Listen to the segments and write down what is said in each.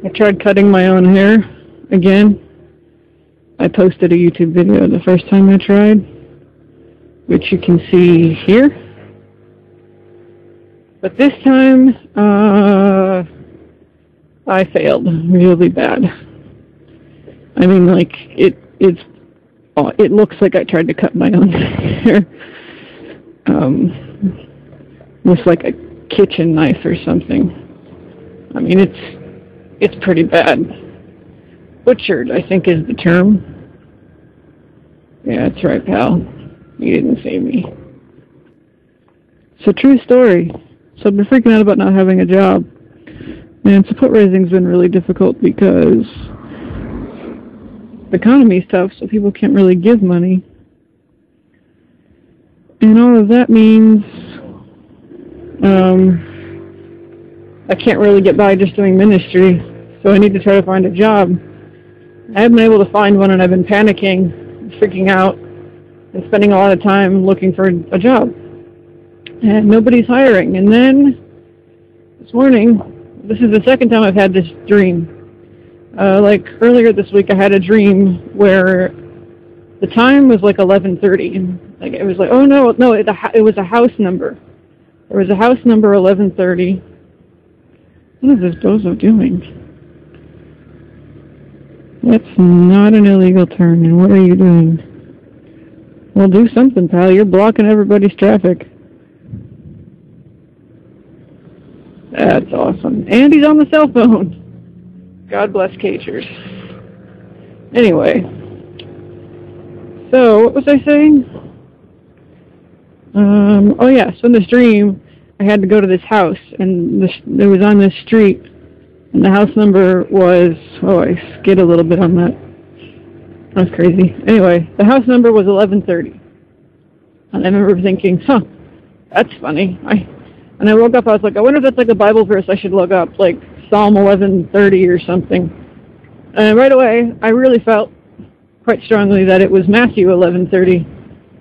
I tried cutting my own hair again. I posted a YouTube video the first time I tried, which you can see here. But this time, I failed really bad. I mean, like, it looks like I tried to cut my own hair with like a kitchen knife or something. I mean, it's pretty bad. Butchered, I think, is the term. Yeah, that's right, pal. You didn't save me. So, true story. So I've been freaking out about not having a job. And support raising's been really difficult because the economy's tough, so people can't really give money. And all of that means I can't really get by just doing ministry, so I need to try to find a job. I haven't been able to find one, and I've been panicking, freaking out, and spending a lot of time looking for a job. And nobody's hiring. And then, this morning, this is the second time I've had this dream. Like, earlier this week, I had a dream where the time was like 11:30. Like, it was like, oh no, it was a house number. There was a house number 11:30. What is this bozo doing? That's not an illegal turn, and what are you doing? Well, do something, pal. You're blocking everybody's traffic. That's awesome. And he's on the cell phone. God bless Cagers. Anyway. So, what was I saying? Oh yeah, so in this dream, I had to go to this house, and it was on this street, and the house number was, I skid a little bit on that. That was crazy. Anyway, the house number was 11:30. And I remember thinking, that's funny. And I woke up, I was like, I wonder if that's like a Bible verse I should look up, like Psalm 11:30 or something. And right away, I really felt quite strongly that it was Matthew 11:30.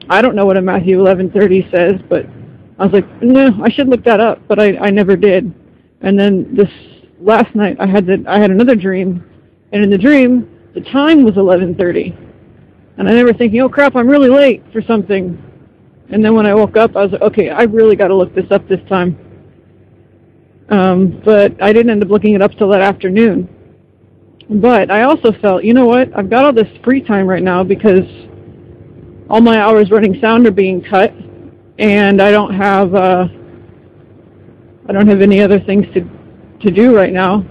I don't know what a Matthew 11:30 says, but I was like, no, I should look that up, but I never did. And then this last night, I had another dream, and in the dream, the time was 11:30. And I remember thinking, oh crap, I'm really late for something. And then when I woke up, I was like, okay, I really got to look this up this time. But I didn't end up looking it up till that afternoon. But I also felt, you know what, I've got all this free time right now because all my hours running sound are being cut, and I don't have any other things to do right now,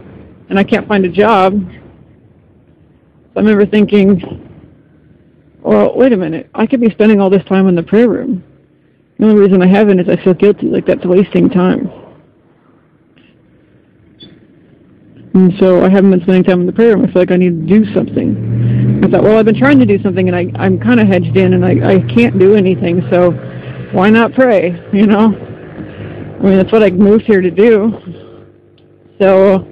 and I can't find a job. So I remember thinking, well, wait a minute, I could be spending all this time in the prayer room. The only reason I haven't is I feel guilty, like that's wasting time. And so I haven't been spending time in the prayer room. I feel like I need to do something. I thought, well, I've been trying to do something, and I'm kind of hedged in, and I can't do anything, so why not pray, you know? I mean, that's what I moved here to do. So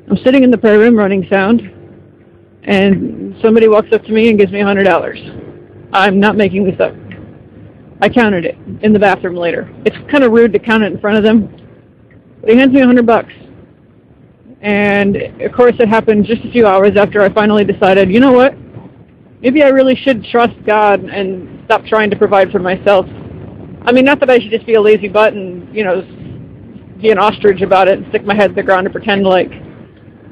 I'm sitting in the prayer room running sound, and somebody walks up to me and gives me $100. I'm not making this up. I counted it in the bathroom later. It's kind of rude to count it in front of them, but he hands me $100. And of course it happened just a few hours after I finally decided, you know what, maybe I really should trust God and stop trying to provide for myself. I mean, not that I should just be a lazy butt and, you know, be an ostrich about it and stick my head in the ground and pretend like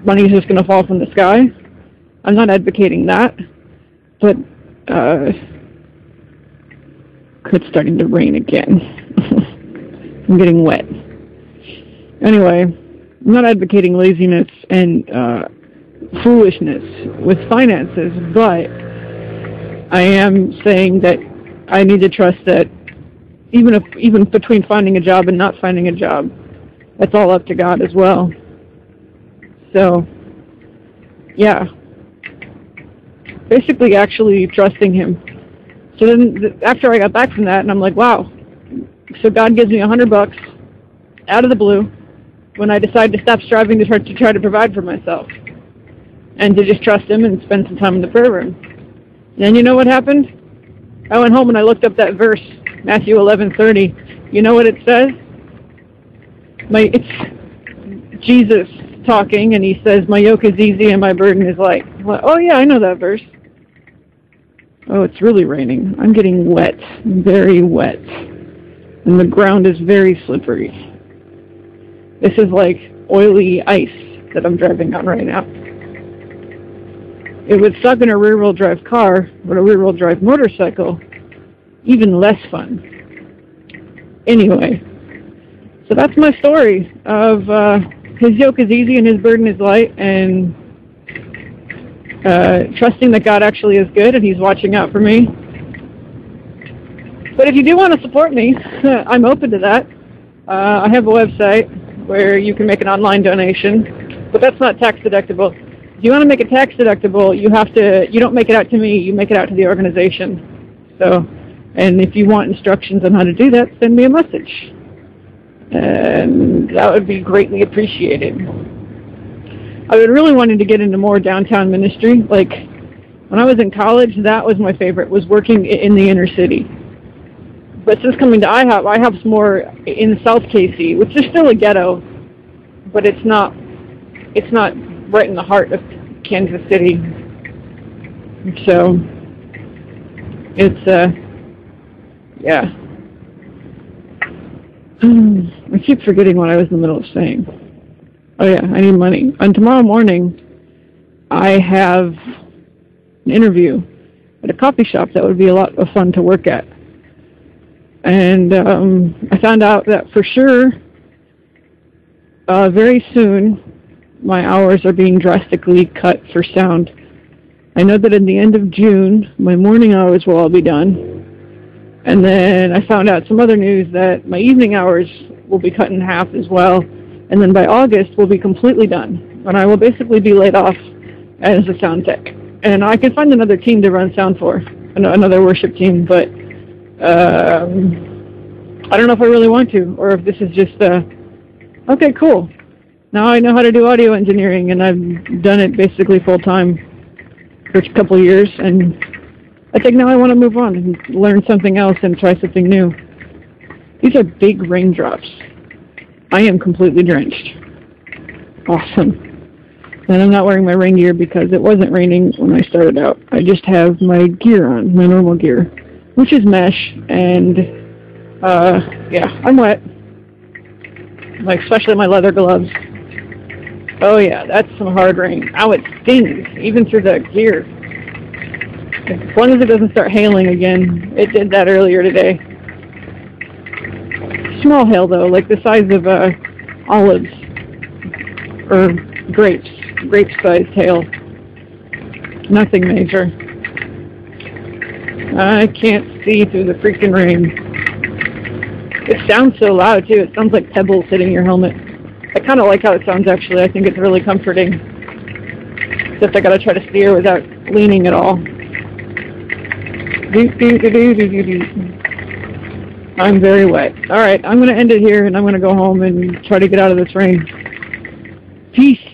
money's just going to fall from the sky. I'm not advocating that, but it's starting to rain again. I'm getting wet. Anyway, I'm not advocating laziness and foolishness with finances, but I am saying that I need to trust that even between finding a job and not finding a job, that's all up to God as well. So, yeah. Basically, actually trusting Him. So then, after I got back from that, and I'm like, wow. So God gives me $100 out of the blue when I decide to stop striving to try to provide for myself, and to just trust Him and spend some time in the prayer room. And then you know what happened? I went home and I looked up that verse, Matthew 11:30. You know what it says? It's Jesus talking, and he says, "My yoke is easy and my burden is light." Well, oh yeah, I know that verse. Oh, it's really raining. I'm getting wet, very wet, and the ground is very slippery. This is like oily ice that I'm driving on right now. It would suck in a rear-wheel drive car, but a rear-wheel drive motorcycle, even less fun. Anyway, so that's my story of his yoke is easy and his burden is light, and trusting that God actually is good and he's watching out for me. But if you do want to support me, I'm open to that. I have a website where you can make an online donation, but that's not tax deductible. If you want to make it tax deductible, you don't make it out to me, you make it out to the organization. So, and if you want instructions on how to do that, send me a message. And that would be greatly appreciated. I've been really wanting to get into more downtown ministry. Like, when I was in college, that was my favorite, was working in the inner city. But since coming to IHOP, IHOP's more in South KC, which is still a ghetto, but it's not right in the heart of Kansas City. So, it's, yeah. I keep forgetting what I was in the middle of saying. Oh yeah, I need money. And tomorrow morning, I have an interview at a coffee shop that would be a lot of fun to work at. And I found out that for sure, very soon, my hours are being drastically cut for sound. I know that in the end of June, my morning hours will all be done. And then I found out some other news that my evening hours will be cut in half as well. And then by August, we'll be completely done. And I will basically be laid off as a sound tech. And I can find another team to run sound for, another worship team, but I don't know if I really want to, or if this is just, okay, cool. Now I know how to do audio engineering, and I've done it basically full-time for a couple of years, and I think now I want to move on and learn something else and try something new. These are big raindrops. I am completely drenched. Awesome. And I'm not wearing my rain gear because it wasn't raining when I started out. I just have my gear on, my normal gear, which is mesh, and yeah, I'm wet. Like, especially my leather gloves. Oh yeah, that's some hard rain. Ow, it stings, even through the gear. As long as it doesn't start hailing again. It did that earlier today. Small hail though, like the size of olives or grapes, grape-sized hail. Nothing major. I can't see through the freaking rain. It sounds so loud too. It sounds like pebbles hitting your helmet. I kind of like how it sounds actually. I think it's really comforting. Except I gotta try to steer without leaning at all. I'm very wet. Alright, I'm going to end it here, and I'm going to go home and try to get out of this rain. Peace.